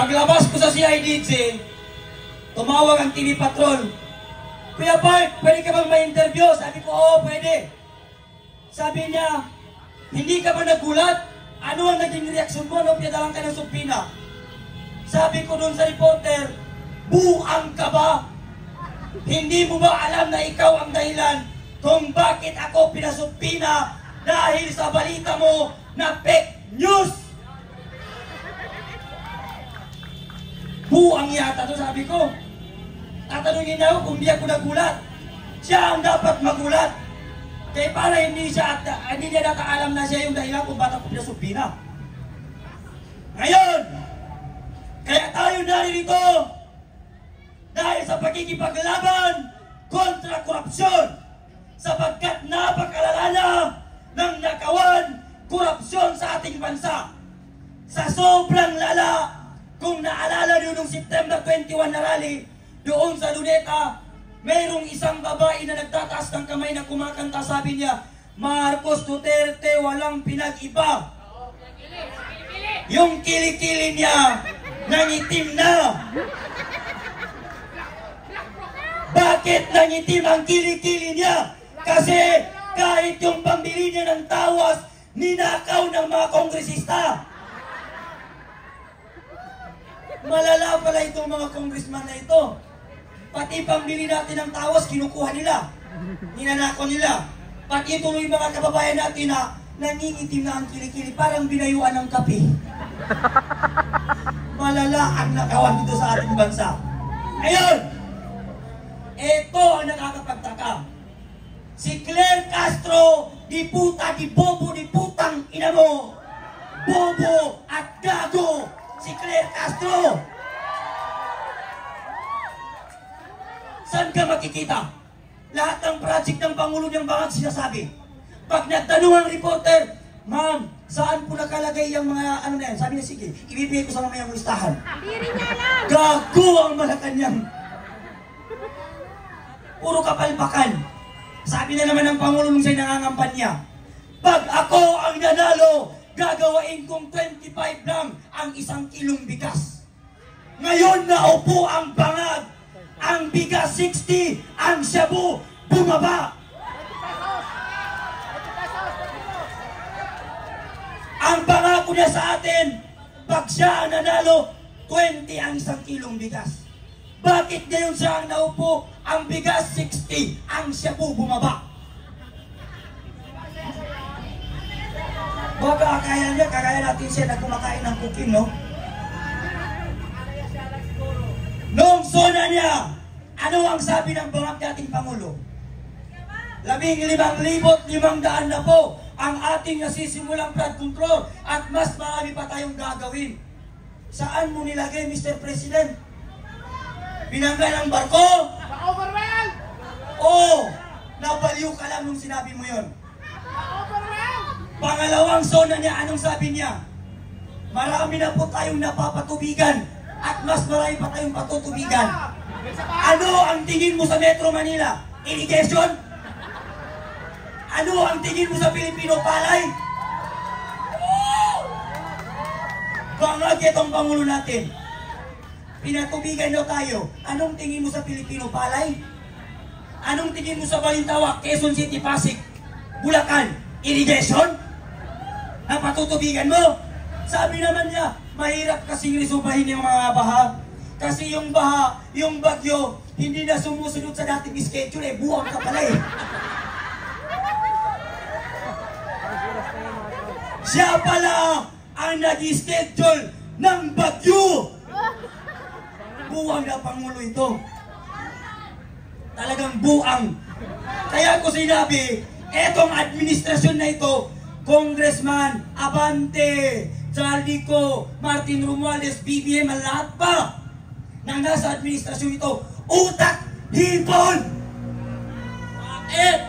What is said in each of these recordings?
Paglabas ko sa CIDG, tumawag ang TV Patrol. Kuya Bart, pwede ka bang ma-interview? Sabi ko, oo, pwede. Sabi niya, hindi ka ba nagulat? Ano ang naging reaksyon mo nung pinadalang ka ng subpina? Sabi ko dun sa reporter, buang ka ba? Hindi mo ba alam na ikaw ang dahilan kung bakit ako pinasubpina dahil sa balita mo na fake news? Buang yata to, sabi ko. Tatanungin niya ako kung di ako nagulat. Siya ang dapat magulat. Kaya para hindi niya nakaalam na siya yung dahilan kung bakit ako pinasubpina. Ngayon, kaya tayo narito dahil sa pagkikipaglaban kontra korupsyon, sapagkat napakalala na ng nakawan korupsyon sa ating bansa. Sa sobrang lala, kung naalala niyo nung September 21 na rally, doon sa Luneta, mayroong isang babae na nagtataas ng kamay na kumakanta, sabi niya, Marcos Duterte walang pinag-iba. Yung kilikili niya, nangitim na. Bakit nangitim ang kilikili niya? Kasi kahit yung pambili niya ng tawas, ninakaw ng mga kongresista. Malala pala itong mga congressman na ito. Pati pambili natin ng tawas, kinukuha nila. Ninanako nila. Pati tuloy mga kababayan natin na nangingitim na ang kilikili, parang binayuan ng kape. Malala ang nakawan dito sa ating bansa. Ngayon, ito ang nakakapagtaka. Si Claire Castro, di puta, di bobo, di putang ina mo. Bobo at gago. Si Claire Castro. Saan ka makikita? Lahat ng project ng Pangulo niyang bangag sinasabi. Pag nagtanong ang reporter, ma'am, saan po nakalagay yung mga ano na yan? Sabi niya, sige, ibibigay ko sa mamayang listahan. Gago ang Malacanang. Puro kapalpakan. Sabi na naman ng Pangulo nung siya'y nangangampanya, pag ako ang nanalo, gagawain kong 25 lang ang 1 kilong bigas. Ngayon naupo ang bangag, ang bigas 60, ang shabu bumaba. Ang pangako niya sa atin, pag siya ang nanalo, 20 ang 1 kilong bigas. Bakit ngayon siya ang naupo, ang bigas 60, ang shabu bumaba? Baka kaya natin siya na kumakain ng cooking, no? Noong zona niya, ano ang sabi ng bangag dating Pangulo? 15,500 na po ang ating nasisimulang flood control at mas marami pa tayong gagawin. Saan mo nilagay, Mr. President? Binangga ng barko? Oo, nabaliw ka lang nung sinabi mo yun. Pangalawang zona niya, anong sabi niya? Marami na po tayong napapatubigan at mas marami pa tayong patutubigan. Ano ang tingin mo sa Metro Manila? Irrigation? Ano ang tingin mo sa Pilipino palay? Bangag itong Pangulo natin. Pinatubigan nyo tayo. Anong tingin mo sa Pilipino palay? Anong tingin mo sa Balintawak, Quezon City, Pasig, Bulacan? Irrigation? Ang patutubigan mo? Sabi naman niya, mahirap kasing resubahin yung mga baha. Kasi yung baha, yung bagyo, hindi na sumusunod sa dating schedule eh. Buwang ka pala eh. Siya pala ang nag-schedule ng bagyo. Buwang na Pangulo ito. Talagang buang. Kaya ko sinabi, etong administrasyon na ito, Congressman Abante, Charlico, Martin Romualdez, BBM, lahat pa na nasa administrasyon ito, utak hipon! Bakit?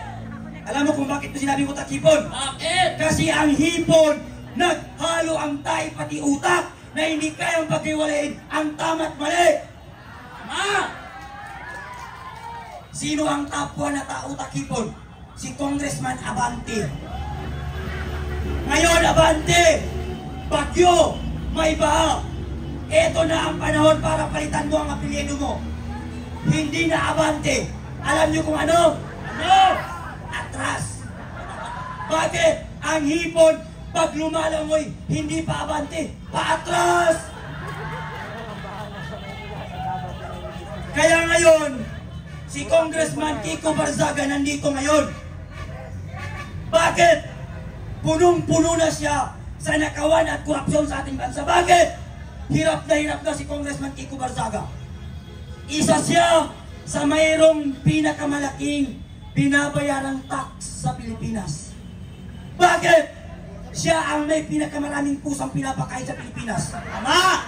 Alam mo kung bakit ko sinabi utak hipon? Bakit? Kasi ang hipon, naghalo ang tayo pati utak na hindi kayang paghiwalayin ang tama't mali. Tama! Sino ang top 1 na utak hipon? Si Congressman Abante. Ngayon, Abante, bagyo, may baha. Ito na ang panahon para palitan mo ang apelyido mo. Hindi na Abante. Alam niyo kung ano? Ano? Atras. Bakit? Ang hipon, pag lumalangoy, hindi pa Abante, paatras. Kaya ngayon, si Congressman Kiko Barzaga nandito ngayon. Bakit? Punong-puno na siya sa nakawan at korupsyon sa ating bansa. Bakit? Hirap na si Congressman Kiko Barzaga. Isa siya sa mayroong pinakamalaking binabayarang tax sa Pilipinas. Bakit? Siya ang may pinakamaraming pusang pinapakain sa Pilipinas. Tama!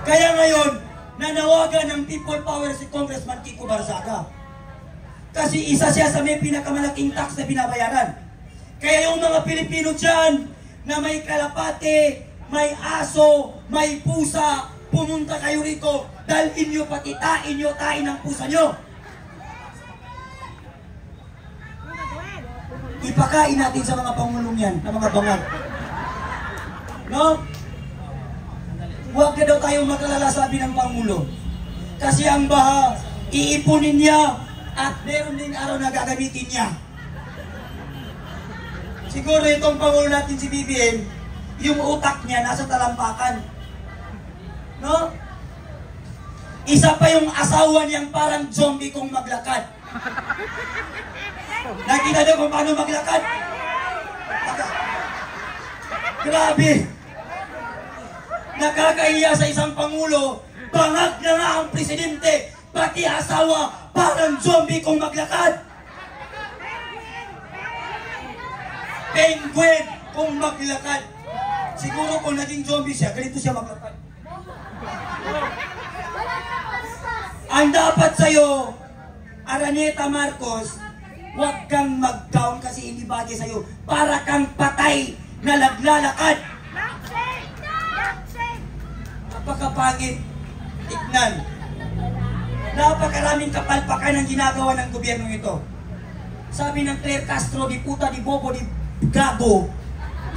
Kaya ngayon, nanawagan ng people power si Congressman Kiko Barzaga. Kasi isa siya sa may pinakamalaking tax na binabayaran. Kaya yung mga Pilipino dyan na may kalapate, may aso, may pusa, pumunta kayo rito, dalhin nyo pati tain ang pusa nyo. Ipakain natin sa mga pangulong yan, na mga bangal. No? Huwag na daw tayong magalala, sabi ng Pangulo. Kasi ang baha, iipunin niya at meron din araw na gagamitin niya. Siguro itong Pangulo natin si BBM, yung utak niya nasa talampakan. No? Isa pa yung asawa niyang parang zombie kung maglakad. Nakita niyo kung paano maglakad? Grabe! Nakakahiya sa isang Pangulo, bangag na nga ang presidente, pati asawa, parang zombie kung maglakad. Penguin kung maglakad. Siguro kung naging zombie siya, ganito siya maglakad. Ang dapat sa'yo, Araneta Marcos, huwag kang mag-down kasi hindi bagay sa'yo. Para kang patay na naglalakad. Napakapangit tignan. Napakaraming kapalpakan ang ginagawa ng gobyerno ito. Sabi ng Claire Castro, di puta, di bobo, di gago.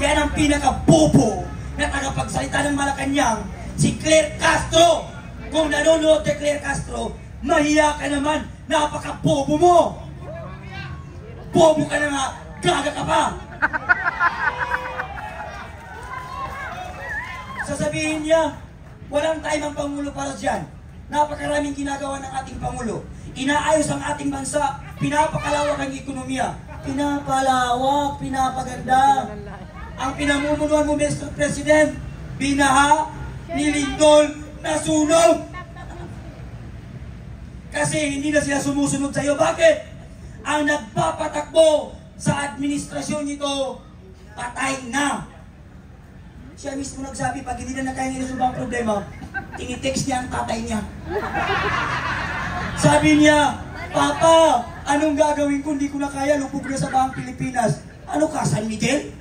Yan ang pinaka-bobo na tagapagsalita ng Malacanang, si Claire Castro. Kung nanonood kay Claire Castro, mahiya ka naman, napaka-bobo mo. Bobo ka na nga, gaga ka pa. Sasabihin niya, walang time ang Pangulo para dyan. Napakaraming ginagawa ng ating Pangulo. Inaayos ang ating bansa, pinapakalawak ang ekonomiya. Pinapalawak, pinapaganda. Ang pinamumunuan mo, Mr. President, binaha, nilindol, nasunog. Kasi hindi na sila sumusunod sa iyo. Bakit? Ang nagpapatakbo sa administrasyon nito, patay na. Siya mismo nagsabi, pag hindi na kaya nilusob ang problema, tinitext niya ang tatay niya. Sabi niya, Papa, anong gagawin ko? Hindi ko na kaya, lubog na sa bahang Pilipinas. Ano ka, San Miguel?